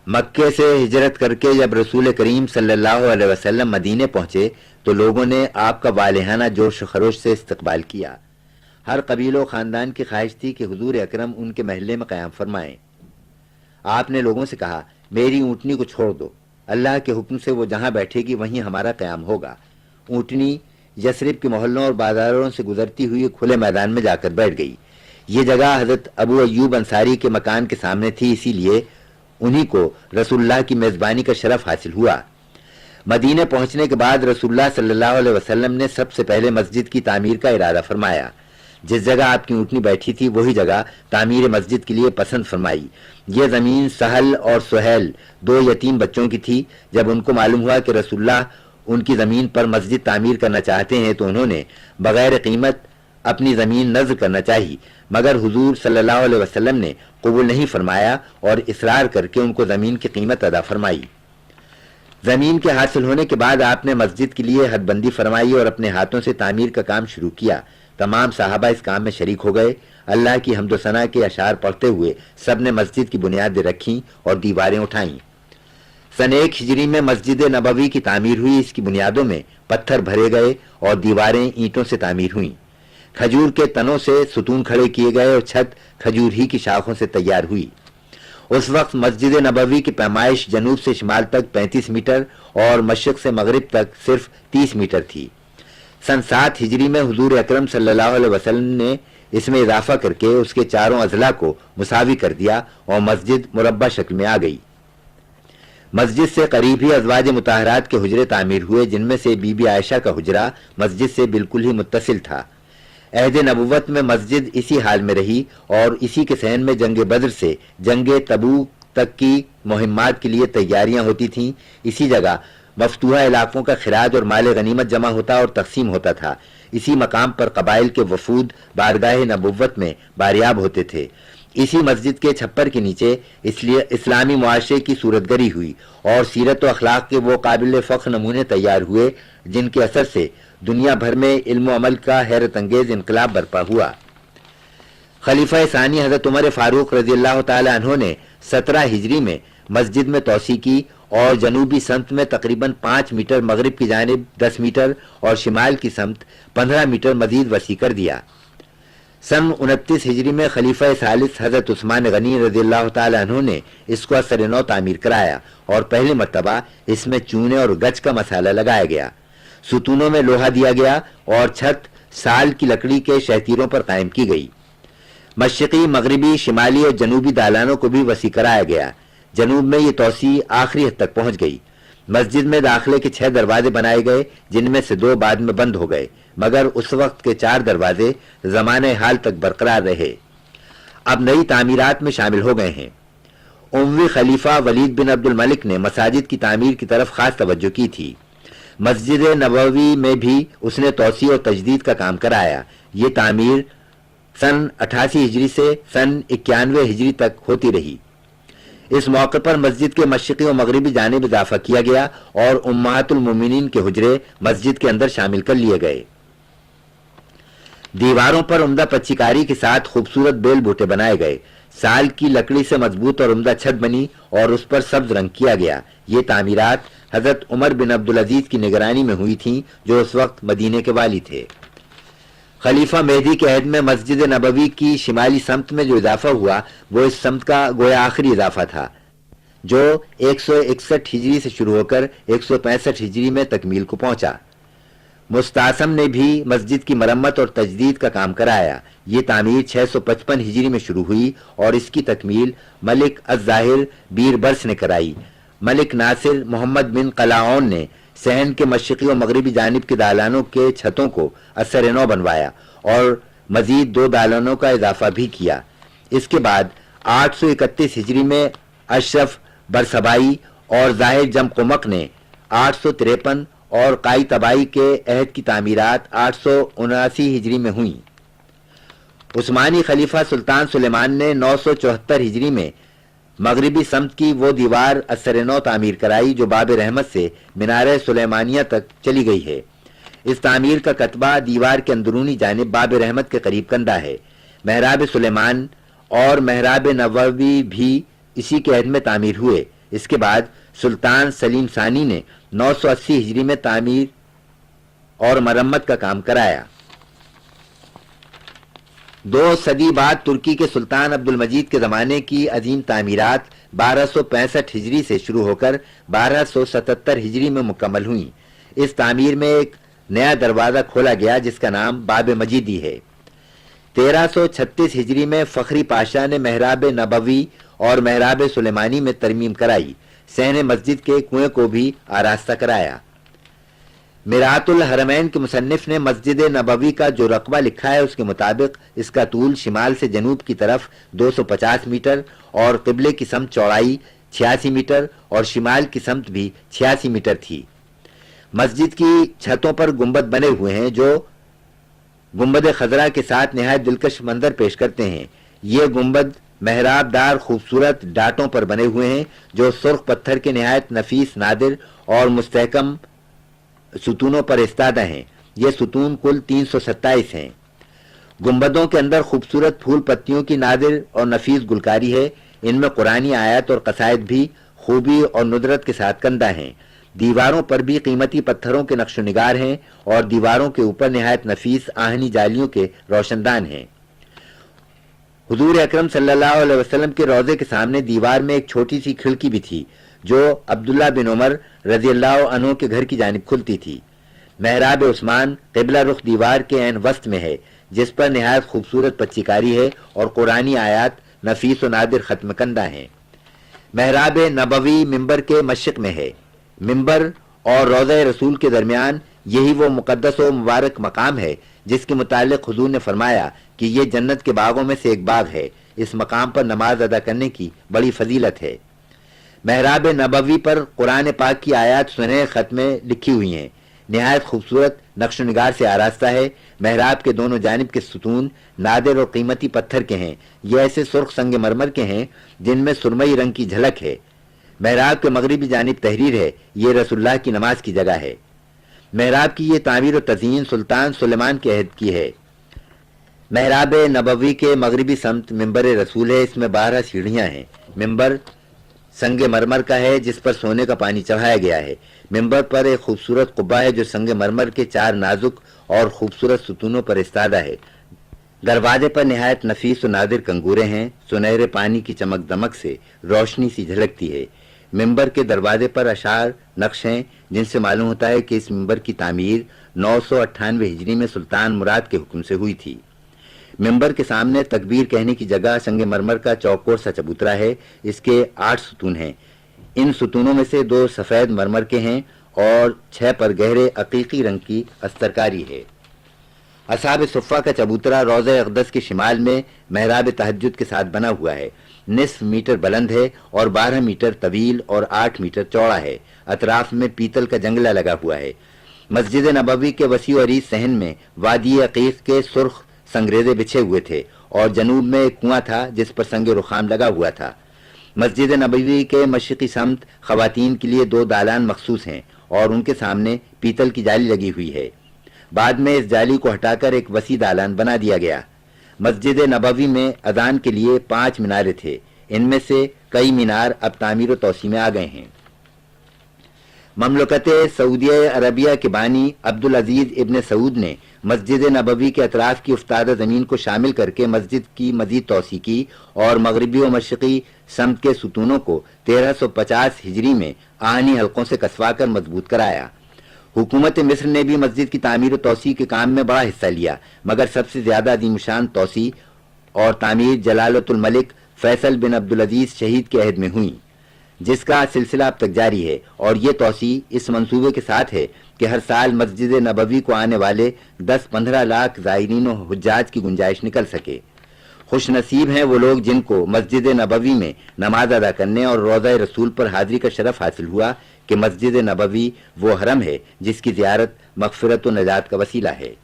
مکے سے ہجرت کر کے جب رسول کریم صلی اللہ علیہ وسلم مدینے پہنچے تو لوگوں نے آپ کا والہانہ جوش و خروش سے استقبال کیا۔ ہر قبیل و خاندان کی خواہش تھی کہ حضور اکرم ان کے محلے میں قیام فرمائیں۔ آپ نے لوگوں سے کہا، میری اونٹنی کو چھوڑ دو، اللہ کے حکم سے وہ جہاں بیٹھے گی وہیں ہمارا قیام ہوگا۔ اونٹنی یثرب کے محلوں اور بازاروں سے گزرتی ہوئی کھلے میدان میں جا کر بیٹھ گئی۔ یہ جگہ حضرت ابو ایوب انصاری کے مکان کے سامنے تھی، اسی لیے انہی کو رسول اللہ کی میزبانی کا شرف حاصل ہوا۔ مدینے پہنچنے کے بعد رسول اللہ صلی اللہ علیہ وسلم نے سب سے پہلے مسجد کی تعمیر کا ارادہ فرمایا۔ جس جگہ آپ کی اونٹنی بیٹھی تھی وہی جگہ تعمیر مسجد کے لیے پسند فرمائی۔ یہ زمین سہل اور سہیل دو یتیم بچوں کی تھی۔ جب ان کو معلوم ہوا کہ رسول اللہ ان کی زمین پر مسجد تعمیر کرنا چاہتے ہیں تو انہوں نے بغیر قیمت اپنی زمین نذر کرنا چاہی، مگر حضور صلی اللہ علیہ وسلم نے قبول نہیں فرمایا اور اصرار کر کے ان کو زمین کی قیمت ادا فرمائی۔ زمین کے حاصل ہونے کے بعد آپ نے مسجد کے لیے حد بندی فرمائی اور اپنے ہاتھوں سے تعمیر کا کام شروع کیا۔ تمام صحابہ اس کام میں شریک ہو گئے۔ اللہ کی حمد و ثنا کے اشعار پڑھتے ہوئے سب نے مسجد کی بنیادیں رکھیں اور دیواریں اٹھائیں۔ سن 1 ہجری میں مسجد نبوی کی تعمیر ہوئی۔ اس کی بنیادوں میں پتھر بھرے گئے اور دیواریں اینٹوں سے تعمیر ہوئیں۔ کھجور کے تنوں سے ستون کھڑے کیے گئے اور چھت کھجور ہی کی شاخوں سے تیار ہوئی۔ اس وقت مسجد نبوی کی پیمائش جنوب سے شمال تک 35 میٹر اور مشرق سے مغرب تک صرف 30 میٹر تھی۔ سن 7 ہجری میں حضور اکرم صلی اللہ علیہ وسلم نے اس میں اضافہ کر کے اس کے چاروں اضلاع کو مساوی کر دیا اور مسجد مربع شکل میں آ گئی۔ مسجد سے قریب ہی ازواج مطہرات کے حجرے تعمیر ہوئے، جن میں سے بی بی عائشہ کا حجرہ مسجد سے بالکل ہی متصل تھا۔ عہد نبوت میں مسجد اسی حال میں رہی اور اسی کے صحن میں جنگ بدر سے جنگ تبوک تک کی مہمات کے لیے تیاریاں ہوتی تھیں۔ اسی جگہ مفتوحہ علاقوں کا خراج اور مال غنیمت جمع ہوتا اور تقسیم ہوتا تھا۔ اسی مقام پر قبائل کے وفود بارگاہ نبوت میں باریاب ہوتے تھے۔ اسی مسجد کے چھپر کے نیچے اسلامی معاشرے کی صورت گری ہوئی اور سیرت و اخلاق کے وہ قابل فخر نمونے تیار ہوئے جن کے اثر سے دنیا بھر میں علم و عمل کا حیرت انگیز انقلاب برپا ہوا۔ خلیفہ ثانی حضرت عمر فاروق رضی اللہ تعالی عنہ نے 17 ہجری میں مسجد میں توسیع کی اور جنوبی سمت میں تقریباً 5 میٹر، مغرب کی جانب 10 میٹر اور شمال کی سمت 15 میٹر مزید وسیع کر دیا۔ سن 29 ہجری میں خلیفہ ثالث حضرت عثمان غنی رضی اللہ تعالی عنہ نے اس کو اثر نو تعمیر کرایا اور پہلی مرتبہ اس میں چونے اور گچ کا مسالہ لگایا گیا۔ ستونوں میں لوہا دیا گیا اور چھت سال کی لکڑی کے شہتیروں پر قائم کی گئی۔ مشرقی، مغربی، شمالی اور جنوبی دالانوں کو بھی وسیع کرایا گیا۔ جنوب میں یہ توسیع آخری حد تک پہنچ گئی۔ مسجد میں داخلے کے 6 دروازے بنائے گئے، جن میں سے 2 بعد میں بند ہو گئے، مگر اس وقت کے 4 دروازے زمانہ حال تک برقرار رہے۔ اب نئی تعمیرات میں شامل ہو گئے ہیں۔ اموی خلیفہ ولید بن عبد الملک نے مساجد کی تعمیر کی طرف خاص توجہ کی تھی۔ مسجد نبوی میں بھی اس نے توسیع اور تجدید کا کام کرایا۔ یہ تعمیر سن 88 ہجری سے سن 91 ہجری تک ہوتی رہی۔ اس موقع پر مسجد کے مشرقی و مغربی جانب اضافہ کیا گیا اور امہات المومنین کے حجرے مسجد کے اندر شامل کر لیے گئے۔ دیواروں پر عمدہ پچی کاری کے ساتھ خوبصورت بیل بوٹے بنائے گئے۔ سال کی لکڑی سے مضبوط اور عمدہ چھت بنی اور اس پر سبز رنگ کیا گیا۔ یہ تعمیرات حضرت عمر بن عبدالعزیز کی نگرانی میں ہوئی تھیں، جو اس وقت مدینے کے والی تھے۔ خلیفہ مہدی کے عہد میں مسجد نبوی کی شمالی سمت میں جو اضافہ ہوا وہ اس سمت کا گویا آخری اضافہ تھا، جو 161 ہجری سے شروع ہو کر 165 ہجری میں تکمیل کو پہنچا۔ مستعصم نے بھی مسجد کی مرمت اور تجدید کا کام کرایا۔ یہ تعمیر 655 ہجری میں شروع ہوئی اور اس کی تکمیل ملک الظاہر بیربرس نے کرائی۔ ملک ناصر محمد بن قلاؤن نے صحن کے مشرقی و مغربی جانب کے دالانوں کے چھتوں کو اثر نو بنوایا اور مزید 2 دالانوں کا اضافہ بھی کیا۔ اس کے بعد 831 ہجری میں اشرف برسبائی اور ظاہر جم قمق نے 853 اور قائی طبائی کے عہد کی تعمیرات 879 ہجری میں ہوئیں۔ عثمانی خلیفہ سلطان سلیمان نے 974 ہجری میں مغربی سمت کی وہ دیوار اثر نو تعمیر کرائی جو باب رحمت سے مینار سلیمانیہ تک چلی گئی ہے۔ اس تعمیر کا کتبہ دیوار کے اندرونی جانب باب رحمت کے قریب کندہ ہے۔ محراب سلیمان اور محراب نبوی بھی اسی کے عہد میں تعمیر ہوئے۔ اس کے بعد سلطان سلیم ثانی نے 980 ہجری میں تعمیر اور مرمت کا کام کرایا۔ 2 صدی بعد ترکی کے سلطان عبد المجید کے زمانے کی عظیم تعمیرات 1265 ہجری سے شروع ہو کر 1277 ہجری میں مکمل ہوئیں۔ اس تعمیر میں ایک نیا دروازہ کھولا گیا جس کا نام باب مجیدی ہے۔ 1336 ہجری میں فخری پاشا نے محراب نبوی اور محراب سلیمانی میں ترمیم کرائی۔ صحن مسجد کے کنویں کو بھی آراستہ کرایا۔ میرات الحرمین کے مصنف نے مسجد نبوی کا جو رقبہ لکھا ہے اس کے مطابق اس کا طول شمال سے جنوب کی طرف 250 میٹر اور قبلے کی سمت چوڑائی 86 میٹر اور شمال کی سمت بھی 86 میٹر تھی۔ مسجد کی چھتوں پر گنبد بنے ہوئے ہیں جو گنبد خضرا کے ساتھ نہایت دلکش منظر پیش کرتے ہیں۔ یہ گنبد محراب دار خوبصورت ڈاٹوں پر بنے ہوئے ہیں جو سرخ پتھر کے نہایت نفیس نادر اور مستحکم ستونوں پر استادہ ہیں۔ یہ ستون کل 327 ہیں۔ گنبدوں کے اندر خوبصورت پھول پتیوں کی نادر اور نفیس گلکاری ہے۔ ان میں قرآنی آیات اور قصائد بھی خوبی اور ندرت کے ساتھ کندہ ہیں۔ دیواروں پر بھی قیمتی پتھروں کے نقش و نگار ہیں اور دیواروں کے اوپر نہایت نفیس آہنی جالیوں کے روشندان ہیں۔ حضور اکرم صلی اللہ علیہ وسلم کے روضے کے سامنے دیوار میں ایک چھوٹی سی کھڑکی بھی تھی جو عبداللہ بن عمر رضی اللہ عنہ کے گھر کی جانب کھلتی تھی۔ محراب عثمان قبلہ رخ دیوار کے عین وسط میں ہے جس پر نہایت خوبصورت پچی کاری ہے اور قرآنی آیات نفیس و نادر ختم کندہ ہیں۔ محراب نبوی ممبر کے مشرق میں ہے۔ ممبر اور روضہ رسول کے درمیان یہی وہ مقدس و مبارک مقام ہے جس کے متعلق حضور نے فرمایا کہ یہ جنت کے باغوں میں سے ایک باغ ہے۔ اس مقام پر نماز ادا کرنے کی بڑی فضیلت ہے۔ محراب نبوی پر قرآن پاک کی آیات سنہرے خط میں لکھی ہوئی ہیں۔ نہایت خوبصورت نقش و نگار سے آراستہ ہے۔ محراب کے دونوں جانب کے ستون نادر اور قیمتی پتھر کے ہیں۔ یہ ایسے سرخ سنگ مرمر کے ہیں جن میں سرمئی رنگ کی جھلک ہے۔ محراب کے مغربی جانب تحریر ہے۔ یہ رسول اللہ کی نماز کی جگہ ہے۔ محراب کی یہ تعمیر و تزئین سلطان سلیمان کے عہد کی ہے۔ محراب نبوی کے مغربی سمت ممبر رسول ہے۔ اس میں 12 سیڑھیاں ہیں۔ ممبر سنگ مرمر کا ہے جس پر سونے کا پانی چڑھایا گیا ہے۔ ممبر پر ایک خوبصورت قبہ ہے جو سنگ مرمر کے 4 نازک اور خوبصورت ستونوں پر استادہ ہے۔ دروازے پر نہایت نفیس و نادر کنگورے ہیں۔ سنہرے پانی کی چمک دمک سے روشنی سی جھلکتی ہے۔ ممبر کے دروازے پر اشعار نقش ہیں جن سے معلوم ہوتا ہے کہ اس ممبر کی تعمیر 998 ہجری میں سلطان مراد کے حکم سے ہوئی تھی۔ ممبر کے سامنے تکبیر کہنے کی جگہ سنگ مرمر کا چوکور سا چبوترا ہے۔ اس کے 8 ستون ہیں۔ ان ستونوں میں سے 2 سفید مرمر کے ہیں اور 6 پر گہرے عقیقی رنگ کی استرکاری ہے۔ اصحاب صفہ کا چبوترا روضہ اقدس کے شمال میں محراب تہجد کے ساتھ بنا ہوا ہے۔ نصف میٹر بلند ہے اور 12 میٹر طویل اور 8 میٹر چوڑا ہے۔ اطراف میں پیتل کا جنگلہ لگا ہوا ہے۔ مسجد نبوی کے وسیع و عریض صحن میں وادی عقیق کے سرخ سنگریزے بچھے ہوئے تھے اور جنوب میں ایک کنواں تھا جس پر سنگ رخام لگا ہوا تھا۔ مسجد نبوی کے مشرقی سمت خواتین کے لیے 2 دالان مخصوص ہیں اور ان کے سامنے پیتل کی جالی لگی ہوئی ہے۔ بعد میں اس جالی کو ہٹا کر ایک وسیع دالان بنا دیا گیا۔ مسجد نبوی میں اذان کے لیے 5 مینارے تھے۔ ان میں سے کئی مینار اب تعمیر و توسیع میں آ گئے ہیں۔ مملکت سعودیہ عربیہ کے بانی عبدالعزیز ابن سعود نے مسجد نبوی کے اطراف کی افتادہ زمین کو شامل کر کے مسجد کی مزید توسیع کی اور مغربی و مشرقی سمت کے ستونوں کو 1350 ہجری میں آہنی حلقوں سے کسوا کر مضبوط کرایا۔ حکومت مصر نے بھی مسجد کی تعمیر و توسیع کے کام میں بڑا حصہ لیا، مگر سب سے زیادہ عظیم شان توسیع اور تعمیر جلالت الملک فیصل بن عبدالعزیز شہید کے عہد میں ہوئی، جس کا سلسلہ اب تک جاری ہے، اور یہ توسیع اس منصوبے کے ساتھ ہے کہ ہر سال مسجد نبوی کو آنے والے 10-15 لاکھ زائرین و حجاج کی گنجائش نکل سکے۔ خوش نصیب ہیں وہ لوگ جن کو مسجد نبوی میں نماز ادا کرنے اور روضہ رسول پر حاضری کا شرف حاصل ہوا کہ مسجد نبوی وہ حرم ہے جس کی زیارت مغفرت و نجات کا وسیلہ ہے۔